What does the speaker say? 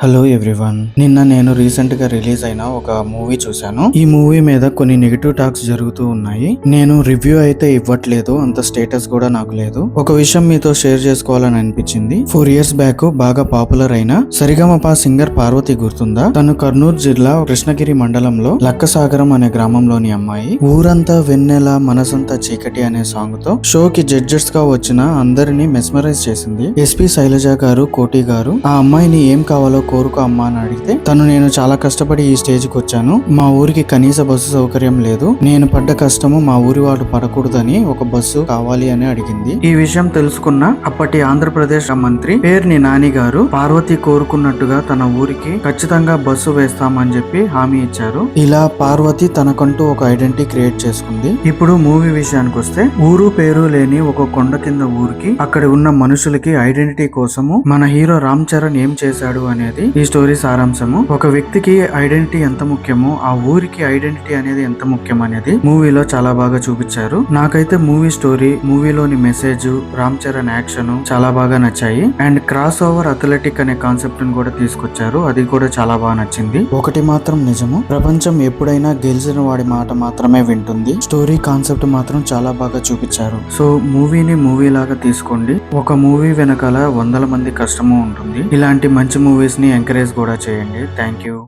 Hello everyone. నిన్న నేను recent గా రిలీజ్ అయిన ఒక మూవీ చూశాను. ఈ మూవీ మీద కొన్ని నెగిటివ్ టాక్స్ జరుగుతూ ఉన్నాయి. నేను రివ్యూ అయితే ఇవ్వట్లేదు, అంత స్టేటస్ కూడా నాకు లేదు. ఒక విషయం మీతో షేర్ చేసుకోవాలని అనిపించింది. 4 years బ్యాక్ బాగా పాపులర్ అయిన సరిగమప సింగర్ పార్వతి గుర్తుందా? తను కర్నూలు జిల్లా కృష్ణగిరి మండలంలో లక్కసాగరం అనే గ్రామంలోని అమ్మాయి. ఊరంతా వెన్నెల మనసంతా చీకటి అనే సాంగ్ తో షోకి జడ్జెస్ గా వచ్చిన అందరినీ మెస్మరైజ్ చేసింది. ఎస్పీ శైలజ గారు, కోటి గారు ఆ అమ్మాయిని ఏం కావాలో కోరుకో అమ్మా అని అడిగితే తను నేను చాలా కష్టపడి ఈ స్టేజ్ కి వచ్చాను, మా ఊరికి కనీస బస్సు సౌకర్యం లేదు, నేను పడ్డ కష్టము మా ఊరి వాడు పడకూడదని ఒక బస్సు కావాలి అని అడిగింది. ఈ విషయం తెలుసుకున్న అప్పటి ఆంధ్రప్రదేశ్ మంత్రి పేర్ని నాని గారు పార్వతి కోరుకున్నట్టుగా తన ఊరికి ఖచ్చితంగా బస్సు వేస్తామని చెప్పి హామీ ఇచ్చారు. ఇలా పార్వతి తనకంటూ ఒక ఐడెంటిటీ క్రియేట్ చేసుకుంది. ఇప్పుడు మూవీ విషయానికి వస్తే, ఊరు పేరు లేని ఒక కొండ కింద ఊరికి అక్కడ ఉన్న మనుషులకి ఐడెంటిటీ కోసము మన హీరో రామ్ చరణ్ ఏం చేశాడు అనేది ఈ స్టోరీ సారాంశము. ఒక వ్యక్తికి ఐడెంటిటీ ఎంత ముఖ్యమో ఆ ఊరికి ఐడెంటిటీ అనేది ఎంత ముఖ్యం అనేది మూవీలో చాలా బాగా చూపించారు. నాకైతే మూవీ స్టోరీ, మూవీలోని మెసేజ్, రామ్ చరణ్ యాక్షన్ చాలా బాగా నచ్చాయి. అండ్ క్రాస్ ఓవర్ అథ్లెటిక్ అనే కాన్సెప్ట్ ని కూడా తీసుకొచ్చారు, అది కూడా చాలా బాగా నచ్చింది. ఒకటి మాత్రం నిజము, ప్రపంచం ఎప్పుడైనా గెలిచిన వాడి మాట మాత్రమే వింటుంది. స్టోరీ కాన్సెప్ట్ మాత్రం చాలా బాగా చూపించారు. సో మూవీని మూవీ లాగా తీసుకోండి. ఒక మూవీ వెనకాల వందల మంది కష్టము ఉంటుంది. ఇలాంటి మంచి మూవీస్ ని ఎంకరేజ్ కూడా చేయండి. Thank you.